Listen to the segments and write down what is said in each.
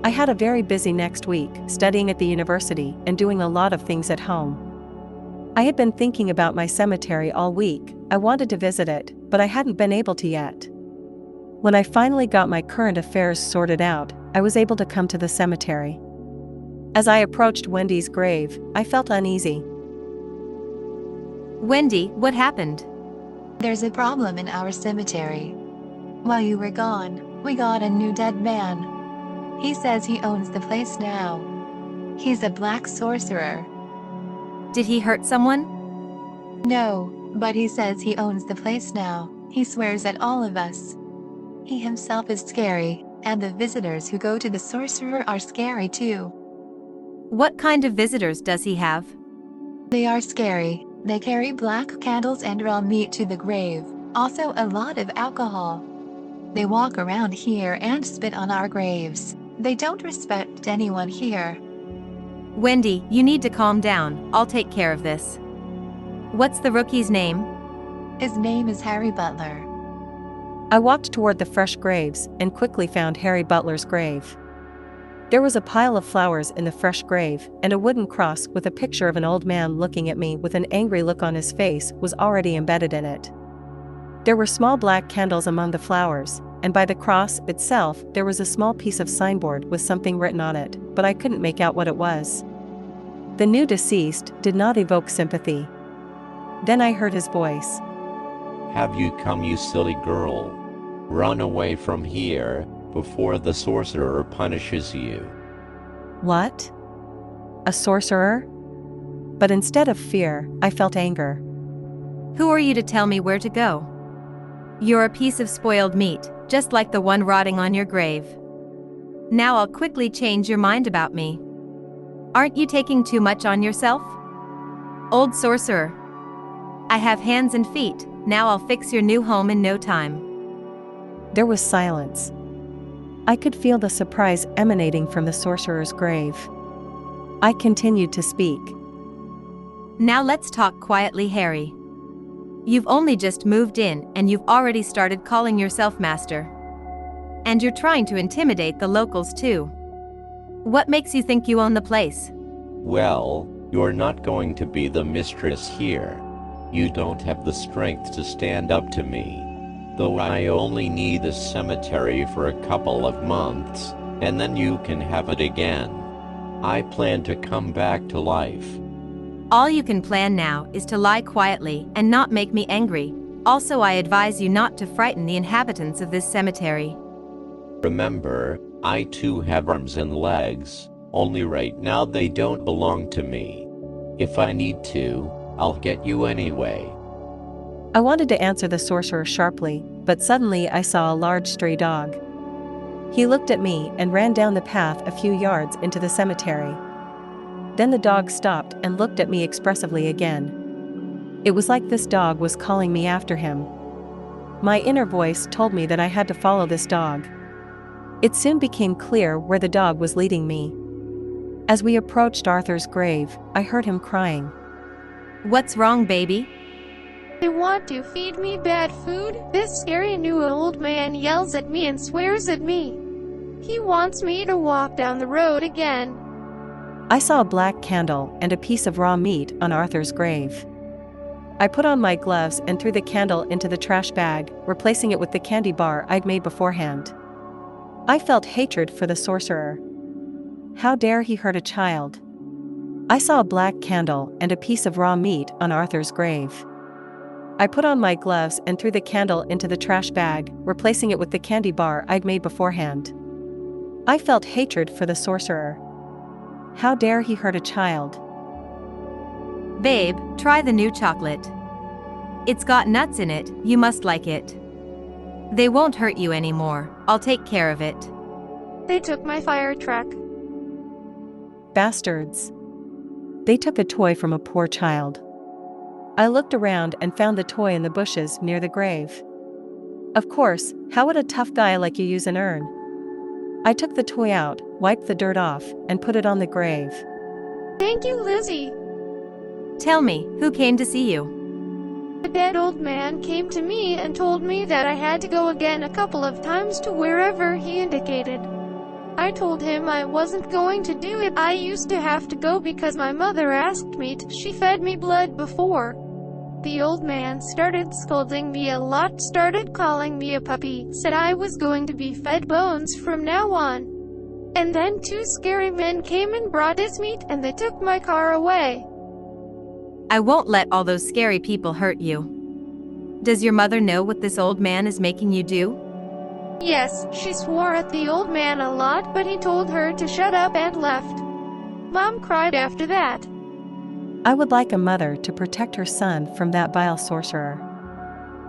I had a very busy next week, studying at the university and doing a lot of things at home. I had been thinking about my cemetery all week. I wanted to visit it, but I hadn't been able to yet. When I finally got my current affairs sorted out, I was able to come to the cemetery. As I approached Wendy's grave, I felt uneasy. Wendy, what happened? There's a problem in our cemetery. While you were gone, we got a new dead man. He says he owns the place now. He's a black sorcerer. Did he hurt someone? No, but he says he owns the place now. He swears at all of us. He himself is scary, and the visitors who go to the sorcerer are scary too. What kind of visitors does he have? They are scary. They carry black candles and raw meat to the grave, also a lot of alcohol. They walk around here and spit on our graves. They don't respect anyone here. Wendy, you need to calm down. I'll take care of this. What's the rookie's name? His name is Harry Butler. I walked toward the fresh graves and quickly found Harry Butler's grave. There was a pile of flowers in the fresh grave, and a wooden cross with a picture of an old man looking at me with an angry look on his face was already embedded in it. There were small black candles among the flowers, and by the cross itself there was a small piece of signboard with something written on it, but I couldn't make out what it was. The new deceased did not evoke sympathy. Then I heard his voice. Have you come, you silly girl? Run away from here before the sorcerer punishes you. What? A sorcerer? But instead of fear, I felt anger. Who are you to tell me where to go? You're a piece of spoiled meat, just like the one rotting on your grave. Now I'll quickly change your mind about me. Aren't you taking too much on yourself? Old sorcerer. I have hands and feet, now I'll fix your new home in no time. There was silence. I could feel the surprise emanating from the sorcerer's grave. I continued to speak. Now let's talk quietly, Harry. You've only just moved in and you've already started calling yourself master. And you're trying to intimidate the locals too. What makes you think you own the place? Well, you're not going to be the mistress here. You don't have the strength to stand up to me. Though I only need the cemetery for a couple of months, and then you can have it again. I plan to come back to life. All you can plan now is to lie quietly and not make me angry. Also, I advise you not to frighten the inhabitants of this cemetery. Remember, I too have arms and legs, only right now they don't belong to me. If I need to, I'll get you anyway. I wanted to answer the sorcerer sharply, but suddenly I saw a large stray dog. He looked at me and ran down the path a few yards into the cemetery. Then the dog stopped and looked at me expressively again. It was like this dog was calling me after him. My inner voice told me that I had to follow this dog. It soon became clear where the dog was leading me. As we approached Arthur's grave, I heard him crying. What's wrong, baby? They want to feed me bad food. This scary new old man yells at me and swears at me. He wants me to walk down the road again. I saw a black candle and a piece of raw meat on Arthur's grave. I put on my gloves and threw the candle into the trash bag, replacing it with the candy bar I'd made beforehand. I felt hatred for the sorcerer. How dare he hurt a child? I saw a black candle and a piece of raw meat on Arthur's grave. I put on my gloves and threw the candle into the trash bag, replacing it with the candy bar I'd made beforehand. I felt hatred for the sorcerer. How dare he hurt a child? Babe, try the new chocolate. It's got nuts in it, you must like it. They won't hurt you anymore, I'll take care of it. They took my fire truck. Bastards. They took a toy from a poor child. I looked around and found the toy in the bushes near the grave. Of course, how would a tough guy like you use an urn? I took the toy out, wiped the dirt off, and put it on the grave. Thank you, Lizzie. Tell me, who came to see you? The dead old man came to me and told me that I had to go again a couple of times to wherever he indicated. I told him I wasn't going to do it. I used to have to go because my mother asked me to. She fed me blood before. The old man started scolding me a lot, started calling me a puppy, said I was going to be fed bones from now on. And then 2 scary men came and brought his meat, and they took my car away. I won't let all those scary people hurt you. Does your mother know what this old man is making you do? Yes, she swore at the old man a lot, but he told her to shut up and left. Mom cried after that. I would like a mother to protect her son from that vile sorcerer.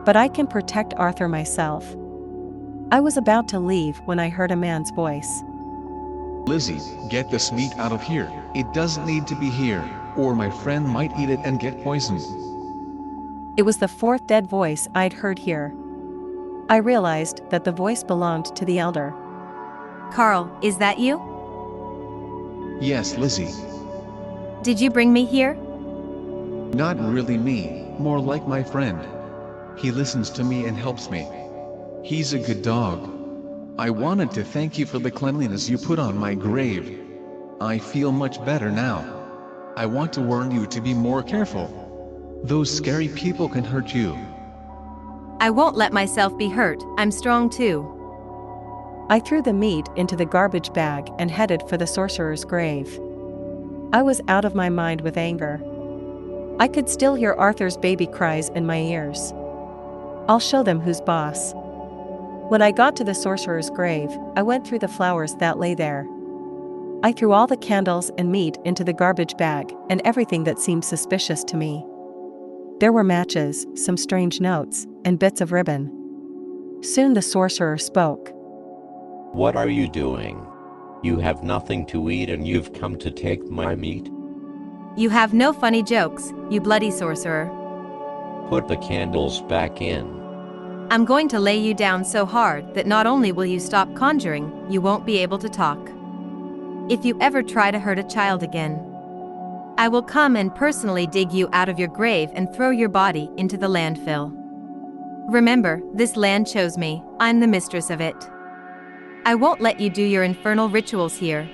But I can protect Arthur myself. I was about to leave when I heard a man's voice. Lizzie, get this meat out of here. It doesn't need to be here, or my friend might eat it and get poisoned. It was the 4th dead voice I'd heard here. I realized that the voice belonged to the elder. Carl, is that you? Yes, Lizzie. Did you bring me here? Not really me, more like my friend. He listens to me and helps me. He's a good dog. I wanted to thank you for the cleanliness you put on my grave. I feel much better now. I want to warn you to be more careful. Those scary people can hurt you. I won't let myself be hurt, I'm strong too. I threw the meat into the garbage bag and headed for the sorcerer's grave. I was out of my mind with anger. I could still hear Arthur's baby cries in my ears. I'll show them who's boss. When I got to the sorcerer's grave, I went through the flowers that lay there. I threw all the candles and meat into the garbage bag and everything that seemed suspicious to me. There were matches, some strange notes, and bits of ribbon. Soon the sorcerer spoke. What are you doing? You have nothing to eat and you've come to take my meat? You have no funny jokes, you bloody sorcerer. Put the candles back in. I'm going to lay you down so hard that not only will you stop conjuring, you won't be able to talk. If you ever try to hurt a child again, I will come and personally dig you out of your grave and throw your body into the landfill. Remember, this land chose me, I'm the mistress of it. I won't let you do your infernal rituals here.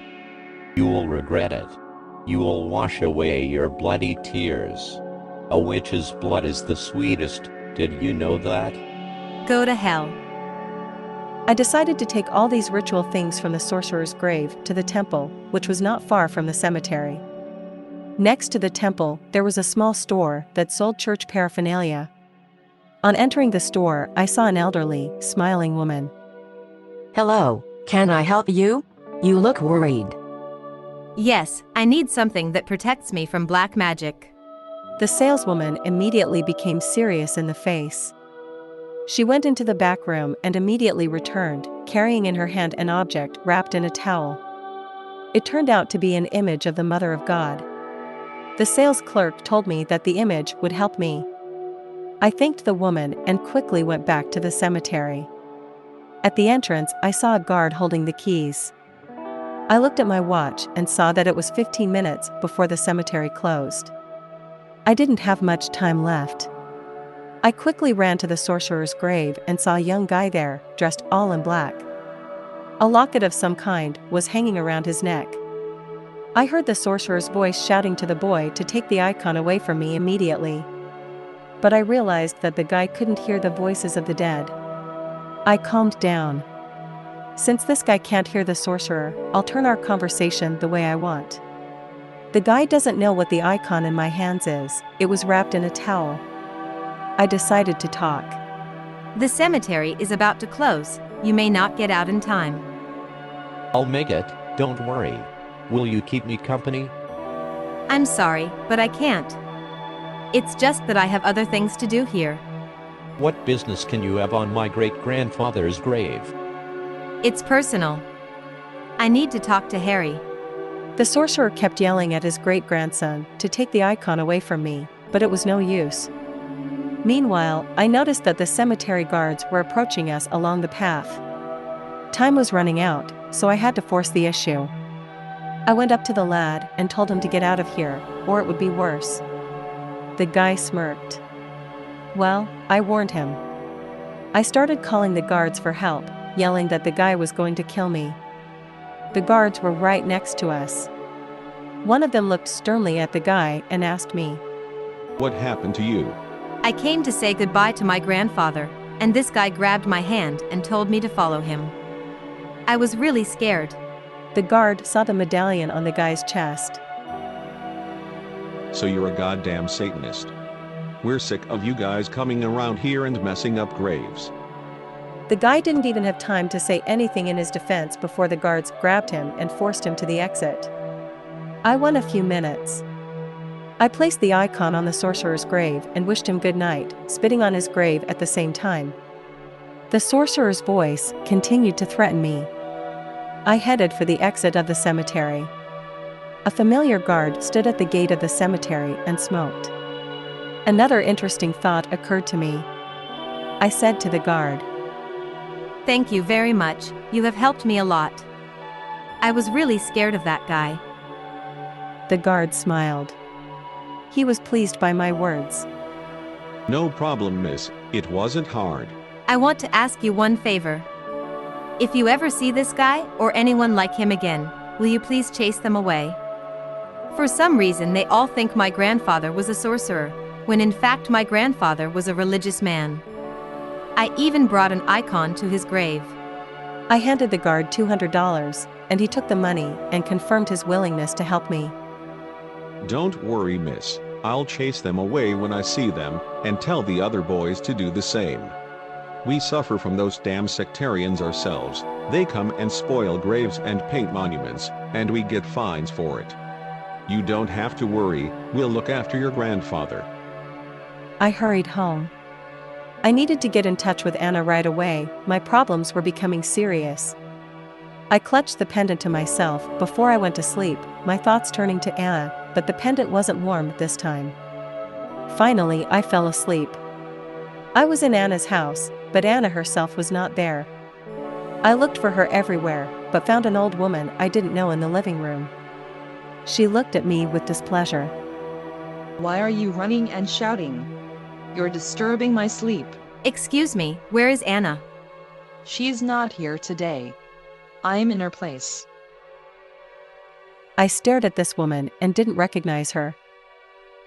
You will regret it. You will wash away your bloody tears. A witch's blood is the sweetest, did you know that? Go to hell. I decided to take all these ritual things from the sorcerer's grave to the temple, which was not far from the cemetery. Next to the temple, there was a small store that sold church paraphernalia. On entering the store, I saw an elderly, smiling woman. Hello, can I help you? You look worried. Yes, I need something that protects me from black magic. The saleswoman immediately became serious in the face. She went into the back room and immediately returned, carrying in her hand an object wrapped in a towel. It turned out to be an image of the Mother of God. The sales clerk told me that the image would help me. I thanked the woman and quickly went back to the cemetery. At the entrance, I saw a guard holding the keys. I looked at my watch and saw that it was 15 minutes before the cemetery closed. I didn't have much time left. I quickly ran to the sorcerer's grave and saw a young guy there, dressed all in black. A locket of some kind was hanging around his neck. I heard the sorcerer's voice shouting to the boy to take the icon away from me immediately. But I realized that the guy couldn't hear the voices of the dead. I calmed down. Since this guy can't hear the sorcerer, I'll turn our conversation the way I want. The guy doesn't know what the icon in my hands is, it was wrapped in a towel. I decided to talk. The cemetery is about to close, you may not get out in time. I'll make it, don't worry. Will you keep me company? I'm sorry, but I can't. It's just that I have other things to do here. What business can you have on my great-grandfather's grave? It's personal. I need to talk to Harry. The sorcerer kept yelling at his great-grandson to take the icon away from me, but it was no use. Meanwhile, I noticed that the cemetery guards were approaching us along the path. Time was running out, so I had to force the issue. I went up to the lad and told him to get out of here, or it would be worse. The guy smirked. Well, I warned him. I started calling the guards for help, yelling that the guy was going to kill me. The guards were right next to us. One of them looked sternly at the guy and asked me, What happened to you? I came to say goodbye to my grandfather, and this guy grabbed my hand and told me to follow him. I was really scared. The guard saw the medallion on the guy's chest. So you're a goddamn Satanist. We're sick of you guys coming around here and messing up graves. The guy didn't even have time to say anything in his defense before the guards grabbed him and forced him to the exit. I won a few minutes. I placed the icon on the sorcerer's grave and wished him good night, spitting on his grave at the same time. The sorcerer's voice continued to threaten me. I headed for the exit of the cemetery. A familiar guard stood at the gate of the cemetery and smoked. Another interesting thought occurred to me. I said to the guard, Thank you very much, you have helped me a lot. I was really scared of that guy. The guard smiled. He was pleased by my words. No problem, miss. It wasn't hard. I want to ask you one favor. If you ever see this guy or anyone like him again, will you please chase them away? For some reason they all think my grandfather was a sorcerer, when in fact my grandfather was a religious man. I even brought an icon to his grave. I handed the guard $200, and he took the money and confirmed his willingness to help me. Don't worry, miss. I'll chase them away when I see them, and tell the other boys to do the same. We suffer from those damn sectarians ourselves. They come and spoil graves and paint monuments, and we get fines for it. You don't have to worry, we'll look after your grandfather. I hurried home. I needed to get in touch with Anna right away, my problems were becoming serious. I clutched the pendant to myself before I went to sleep, my thoughts turning to Anna, but the pendant wasn't warm this time. Finally, I fell asleep. I was in Anna's house, but Anna herself was not there. I looked for her everywhere, but found an old woman I didn't know in the living room. She looked at me with displeasure. Why are you running and shouting? You're disturbing my sleep. Excuse me, where is Anna? She's not here today. I'm in her place. I stared at this woman and didn't recognize her.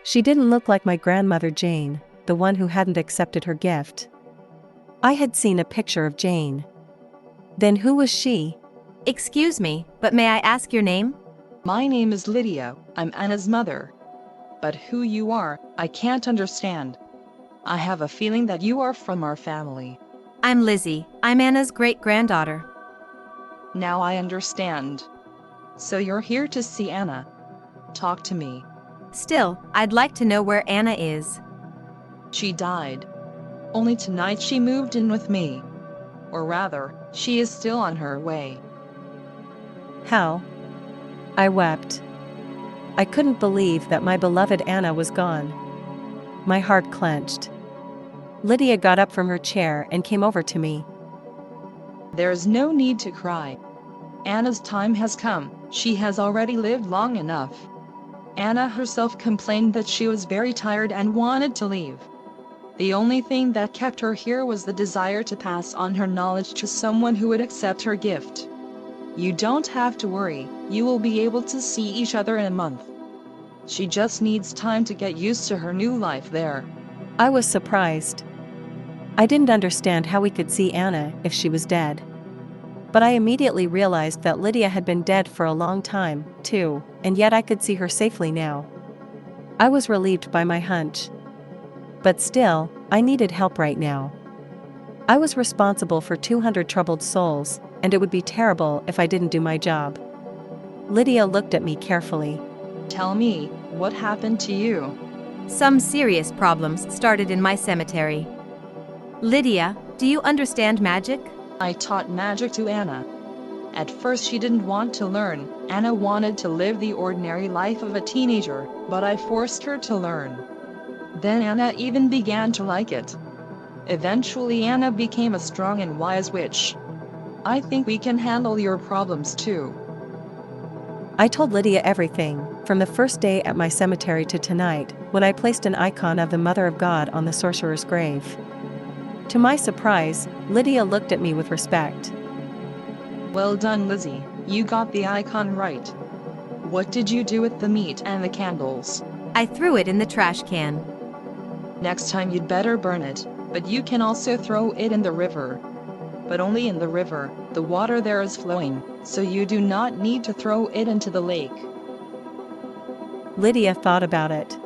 She didn't look like my grandmother Jane, the one who hadn't accepted her gift. I had seen a picture of Jane. Then who was she? Excuse me, but may I ask your name? My name is Lydia, I'm Anna's mother. But who you are, I can't understand. I have a feeling that you are from our family. I'm Lizzie, I'm Anna's great-granddaughter. Now I understand. So you're here to see Anna. Talk to me. Still, I'd like to know where Anna is. She died. Only tonight she moved in with me. Or rather, she is still on her way. How? I wept. I couldn't believe that my beloved Anna was gone. My heart clenched. Lydia got up from her chair and came over to me. There's no need to cry. Anna's time has come, she has already lived long enough. Anna herself complained that she was very tired and wanted to leave. The only thing that kept her here was the desire to pass on her knowledge to someone who would accept her gift. You don't have to worry, you will be able to see each other in a month. She just needs time to get used to her new life there. I was surprised. I didn't understand how we could see Anna if she was dead. But I immediately realized that Lydia had been dead for a long time, too, and yet I could see her safely now. I was relieved by my hunch. But still, I needed help right now. I was responsible for 200 troubled souls, and it would be terrible if I didn't do my job. Lydia looked at me carefully. Tell me, what happened to you? Some serious problems started in my cemetery. Lydia, do you understand magic? I taught magic to Anna. At first she didn't want to learn. Anna wanted to live the ordinary life of a teenager, but I forced her to learn. Then Anna even began to like it. Eventually Anna became a strong and wise witch. I think we can handle your problems too. I told Lydia everything, from the first day at my cemetery to tonight, when I placed an icon of the Mother of God on the sorcerer's grave. To my surprise, Lydia looked at me with respect. Well done, Lizzie, you got the icon right. What did you do with the meat and the candles? I threw it in the trash can. Next time you'd better burn it, but you can also throw it in the river. But only in the river, the water there is flowing, so you do not need to throw it into the lake. Lydia thought about it.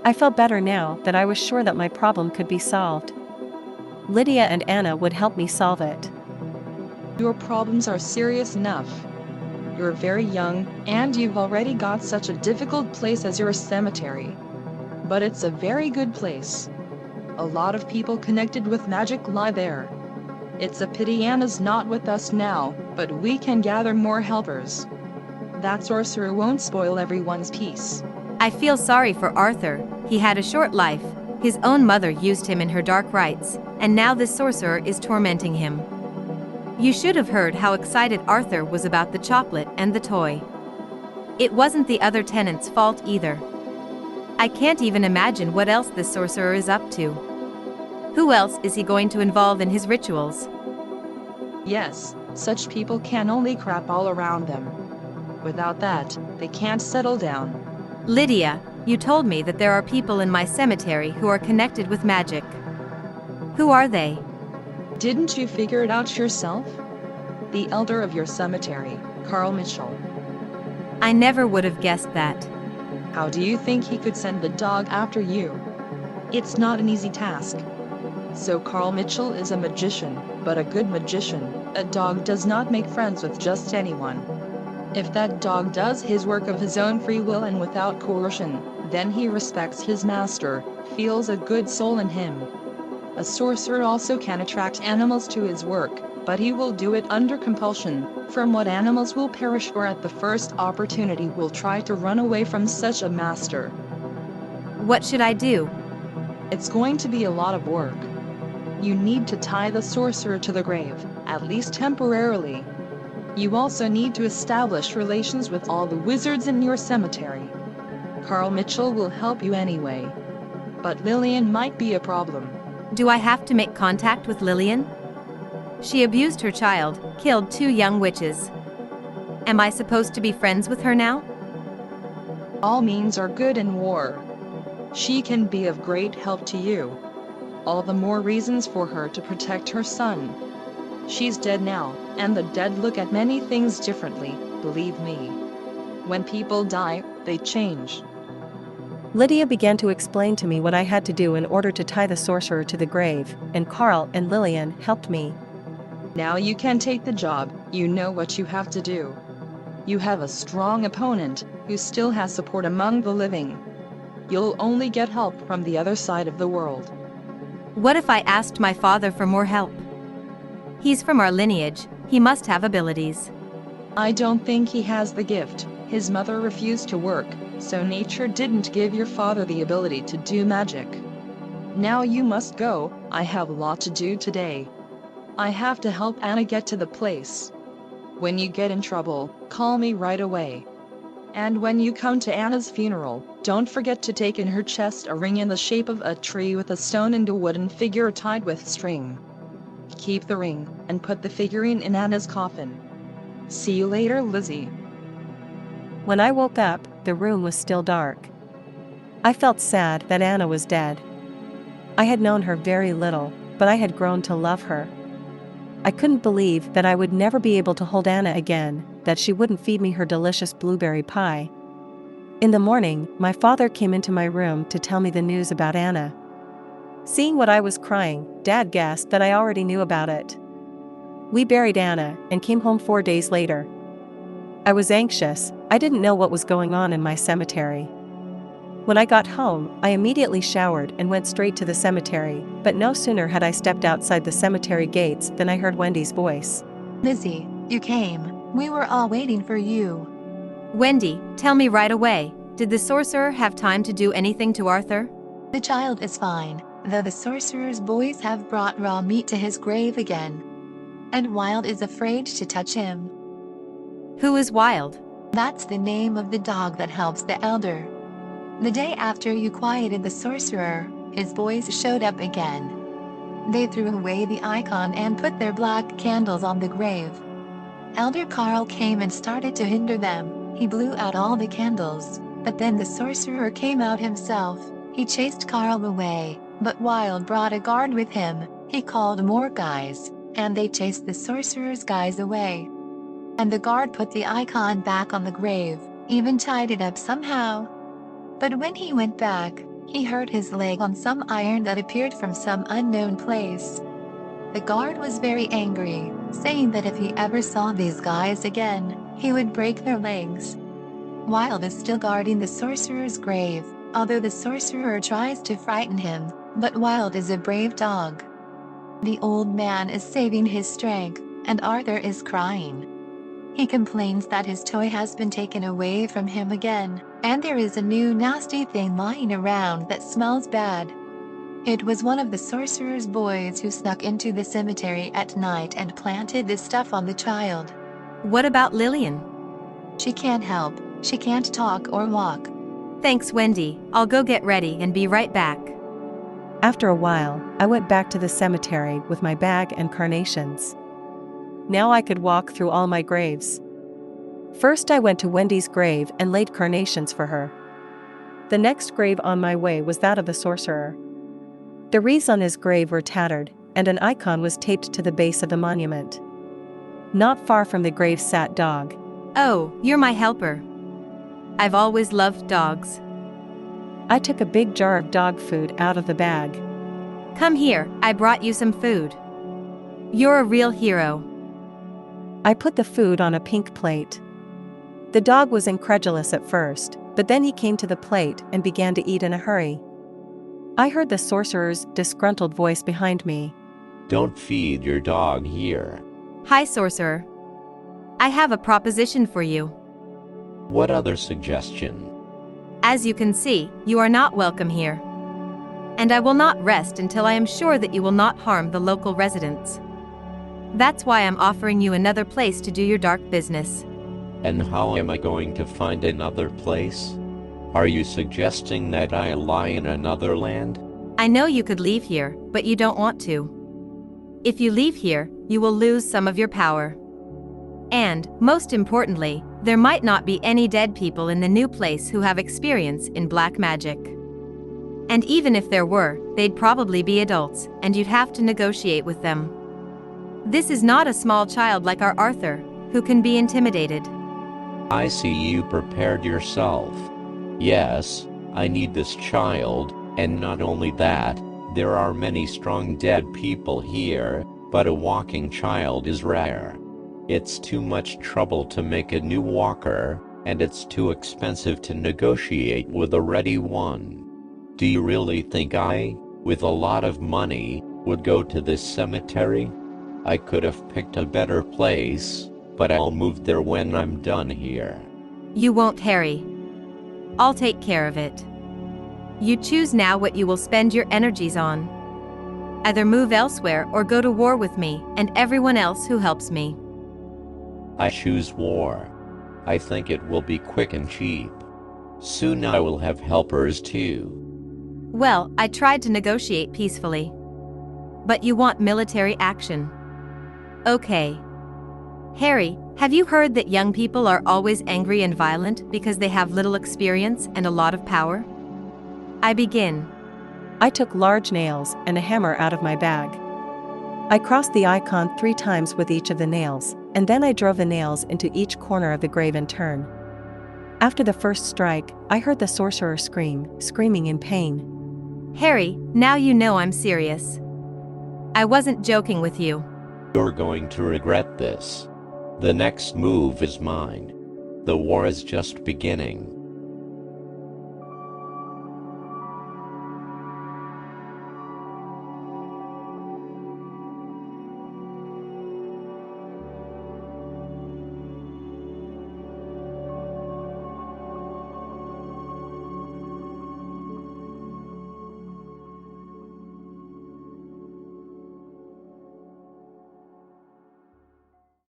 I felt better now that I was sure that my problem could be solved. Lydia and Anna would help me solve it. Your problems are serious enough. You're very young, and you've already got such a difficult place as your cemetery. But it's a very good place. A lot of people connected with magic lie there. It's a pity Anna's not with us now, but we can gather more helpers. That sorcerer won't spoil everyone's peace. I feel sorry for Arthur. He had a short life. His own mother used him in her dark rites, and now this sorcerer is tormenting him. You should have heard how excited Arthur was about the chocolate and the toy. It wasn't the other tenants' fault either. I can't even imagine what else this sorcerer is up to. Who else is he going to involve in his rituals? Yes, such people can only crap all around them. Without that, they can't settle down. Lydia, you told me that there are people in my cemetery who are connected with magic. Who are they? Didn't you figure it out yourself? The elder of your cemetery, Carl Mitchell. I never would have guessed that. How do you think he could send the dog after you? It's not an easy task. So Carl Mitchell is a magician, but a good magician. A dog does not make friends with just anyone. If that dog does his work of his own free will and without coercion, then he respects his master, feels a good soul in him. A sorcerer also can attract animals to his work, but he will do it under compulsion, from what animals will perish or at the first opportunity will try to run away from such a master. What should I do? It's going to be a lot of work. You need to tie the sorcerer to the grave, at least temporarily. You also need to establish relations with all the wizards in your cemetery. Carl Mitchell will help you anyway. But Lillian might be a problem. Do I have to make contact with Lillian? She abused her child, killed 2 young witches. Am I supposed to be friends with her now? All means are good in war. She can be of great help to you. All the more reasons for her to protect her son. She's dead now, and the dead look at many things differently, believe me. When people die, they change. Lydia began to explain to me what I had to do in order to tie the sorcerer to the grave, and Carl and Lillian helped me. Now you can take the job, you know what you have to do. You have a strong opponent, who still has support among the living. You'll only get help from the other side of the world. What if I asked my father for more help? He's from our lineage, he must have abilities. I don't think he has the gift. His mother refused to work, so nature didn't give your father the ability to do magic. Now you must go, I have a lot to do today. I have to help Anna get to the place. When you get in trouble, call me right away. And when you come to Anna's funeral, don't forget to take in her chest a ring in the shape of a tree with a stone and a wooden figure tied with string. Keep the ring, and put the figurine in Anna's coffin. See you later, Lizzie. When I woke up, the room was still dark. I felt sad that Anna was dead. I had known her very little, but I had grown to love her. I couldn't believe that I would never be able to hold Anna again, that she wouldn't feed me her delicious blueberry pie. In the morning, my father came into my room to tell me the news about Anna. Seeing what I was crying, Dad guessed that I already knew about it. We buried Anna and came home 4 days later. I was anxious, I didn't know what was going on in my cemetery. When I got home, I immediately showered and went straight to the cemetery, but no sooner had I stepped outside the cemetery gates than I heard Wendy's voice. Lizzie, you came. We were all waiting for you. Wendy, tell me right away, did the sorcerer have time to do anything to Arthur? The child is fine, though the sorcerer's boys have brought raw meat to his grave again. And Wild is afraid to touch him. Who is Wild? That's the name of the dog that helps the elder. The day after you quieted the sorcerer, his boys showed up again. They threw away the icon and put their black candles on the grave. Elder Carl came and started to hinder them. He blew out all the candles, but then the sorcerer came out himself. He chased Carl away, but Wild brought a guard with him. He called more guys, and they chased the sorcerer's guys away. And the guard put the icon back on the grave, even tied it up somehow. But when he went back, he hurt his leg on some iron that appeared from some unknown place. The guard was very angry, saying that if he ever saw these guys again, he would break their legs. Wild is still guarding the sorcerer's grave, although the sorcerer tries to frighten him, but Wild is a brave dog. The old man is saving his strength, and Arthur is crying. He complains that his toy has been taken away from him again, and there is a new nasty thing lying around that smells bad. It was one of the sorcerer's boys who snuck into the cemetery at night and planted this stuff on the child. What about Lillian? She can't help. She can't talk or walk. Thanks, Wendy. I'll go get ready and be right back. After a while, I went back to the cemetery with my bag and carnations. Now I could walk through all my graves. First I went to Wendy's grave and laid carnations for her. The next grave on my way was that of the sorcerer. The wreaths on his grave were tattered, and an icon was taped to the base of the monument. Not far from the grave sat Dog. Oh, you're my helper. I've always loved dogs. I took a big jar of dog food out of the bag. Come here, I brought you some food. You're a real hero. I put the food on a pink plate. The dog was incredulous at first, but then he came to the plate and began to eat in a hurry. I heard the sorcerer's disgruntled voice behind me. Don't feed your dog here. Hi, Sorcerer. I have a proposition for you. What other suggestion? As you can see, you are not welcome here. And I will not rest until I am sure that you will not harm the local residents. That's why I'm offering you another place to do your dark business. And how am I going to find another place? Are you suggesting that I lie in another land? I know you could leave here, but you don't want to. If you leave here, you will lose some of your power. And, most importantly, there might not be any dead people in the new place who have experience in black magic. And even if there were, they'd probably be adults, and you'd have to negotiate with them. This is not a small child like our Arthur, who can be intimidated. I see you prepared yourself. Yes, I need this child, and not only that, there are many strong dead people here, but a walking child is rare. It's too much trouble to make a new walker, and it's too expensive to negotiate with a ready one. Do you really think I, with a lot of money, would go to this cemetery? I could have picked a better place, but I'll move there when I'm done here. You won't, Harry. I'll take care of it. You choose now what you will spend your energies on. Either move elsewhere or go to war with me and everyone else who helps me. I choose war. I think it will be quick and cheap. Soon I will have helpers too. Well, I tried to negotiate peacefully. But you want military action. Okay. Harry, have you heard that young people are always angry and violent because they have little experience and a lot of power? I begin. I took large nails and a hammer out of my bag. I crossed the icon 3 times with each of the nails, and then I drove the nails into each corner of the grave in turn. After the first strike, I heard the sorcerer screaming in pain. Harry, now you know I'm serious. I wasn't joking with you. You're going to regret this. The next move is mine. The war is just beginning.